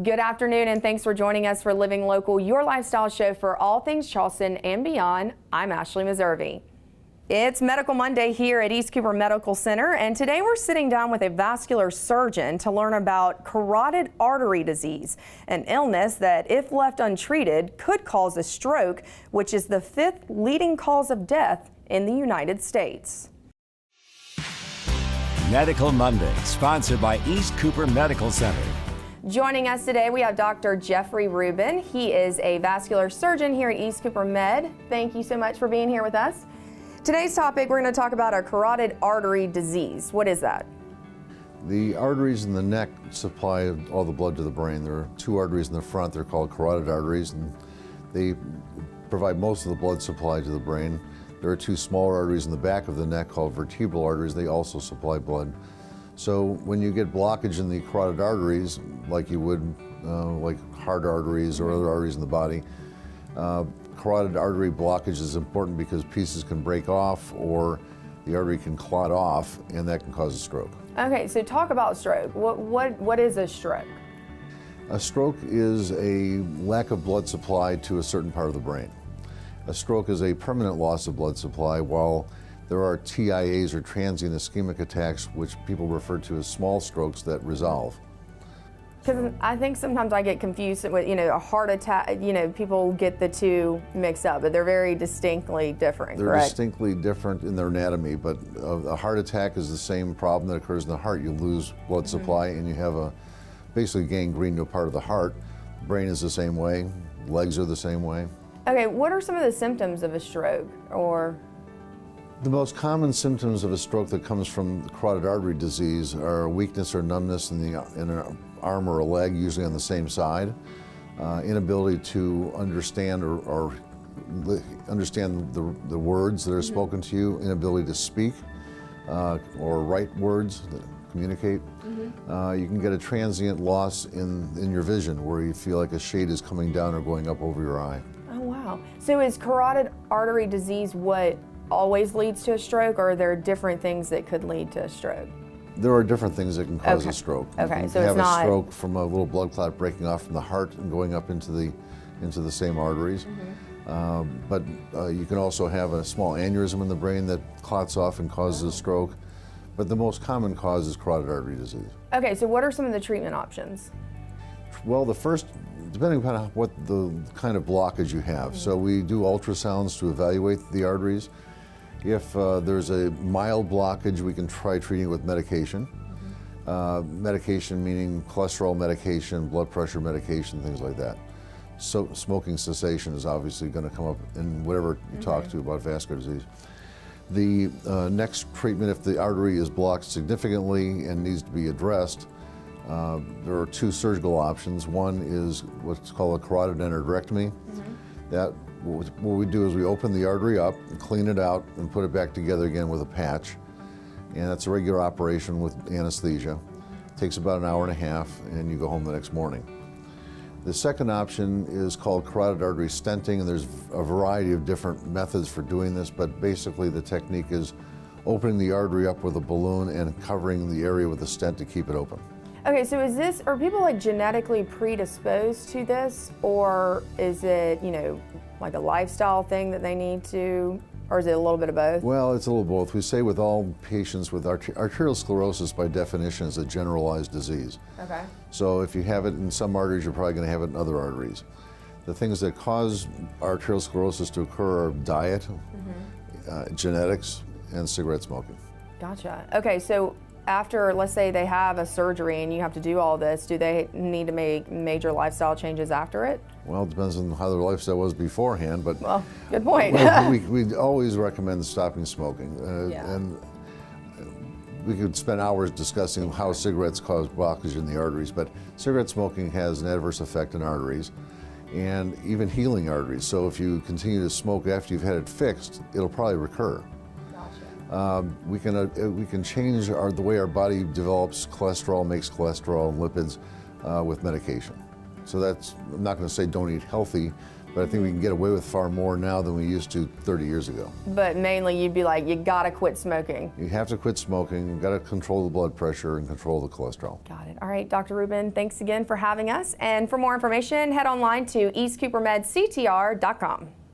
Good afternoon and thanks for joining us for Living Local, your lifestyle show for all things Charleston and beyond. I'm Ashley Meservey. It's Medical Monday here at East Cooper Medical Center, and today we're sitting down with a vascular surgeon to learn about carotid artery disease, an illness that, if left untreated, could cause a stroke, which is the 5th leading cause of death in the United States. Medical Monday, sponsored by East Cooper Medical Center. Joining us today, we have Dr. Jeffrey Rubin. He is a vascular surgeon here at East Cooper Med. Thank you so much for being here with us. Today's topic, we're going to talk about a carotid artery disease. What is that? The arteries in the neck supply all the blood to the brain. There are two arteries in the front. They're called carotid arteries, and they provide most of the blood supply to the brain. There are two smaller arteries in the back of the neck called vertebral arteries. They also supply blood. So when you get blockage in the carotid arteries, like you would like heart arteries or other arteries in the body, carotid artery blockage is important because pieces can break off or the artery can clot off, and that can cause a stroke. Okay, so talk about stroke. What is a stroke? A stroke is a lack of blood supply to a certain part of the brain. A stroke is a permanent loss of blood supply, while there are TIAs, or transient ischemic attacks, which people refer to as small strokes that resolve. Because I think sometimes I get confused with, a heart attack, people get the two mixed up, but they're very distinctly different, They're correct? distinctly different in their anatomy, but a heart attack is the same problem that occurs in the heart. You lose blood supply and you have basically gangrene to a part of the heart. Brain is the same way, legs are the same way. Okay, what are some of the symptoms of a stroke, or? The most common symptoms of a stroke that comes from carotid artery disease are weakness or numbness in an arm or a leg, usually on the same side, inability to understand or understand the words that are spoken to you, inability to speak or write words that communicate. You can get a transient loss in your vision, where you feel like a shade is coming down or going up over your eye. Oh, wow. So is carotid artery disease what always leads to a stroke, or are there different things that could lead to a stroke? There are different things that can cause a stroke. Okay, you so can it's have not a stroke from a little blood clot breaking off from the heart and going up into the same arteries. But you can also have a small aneurysm in the brain that clots off and causes a stroke. But the most common cause is carotid artery disease. Okay, so what are some of the treatment options? Well, the first, depending upon what the kind of blockage you have. So we do ultrasounds to evaluate the arteries. If there's a mild blockage, we can try treating it with medication. Medication meaning cholesterol medication, blood pressure medication, things like that. So smoking cessation is obviously going to come up in whatever you talk to about vascular disease. The next treatment, if the artery is blocked significantly and needs to be addressed, there are two surgical options. One is what's called a carotid endarterectomy. What we do is we open the artery up, and clean it out, and put it back together again with a patch. And that's a regular operation with anesthesia. It takes about an hour and a half, and you go home the next morning. The second option is called carotid artery stenting, and there's a variety of different methods for doing this, but basically the technique is opening the artery up with a balloon and covering the area with a stent to keep it open. Okay, so are people like genetically predisposed to this, or is it, like a lifestyle thing that they need to, or is it a little bit of both? Well, it's a little both. We say with all patients with arterial sclerosis, by definition, is a generalized disease. Okay. So if you have it in some arteries, you're probably going to have it in other arteries. The things that cause arterial sclerosis to occur are diet, genetics, and cigarette smoking. Gotcha. Okay, so after, let's say they have a surgery and you have to do all this, do they need to make major lifestyle changes after it? Well, it depends on how their lifestyle was beforehand, but well, good point. we always recommend stopping smoking. And we could spend hours discussing how cigarettes cause blockage in the arteries, but cigarette smoking has an adverse effect on arteries and even healing arteries. So if you continue to smoke after you've had it fixed, it'll probably recur. We can change the way our body develops cholesterol, makes cholesterol and lipids with medication. So I'm not going to say don't eat healthy, But I think we can get away with far more now than we used to 30 years ago. But mainly you'd be like, you gotta quit smoking. You have to quit smoking, you've got to control the blood pressure and control the cholesterol. Got it. All right, Dr. Rubin, thanks again for having us. And for more information, head online to eastcoopermedctr.com.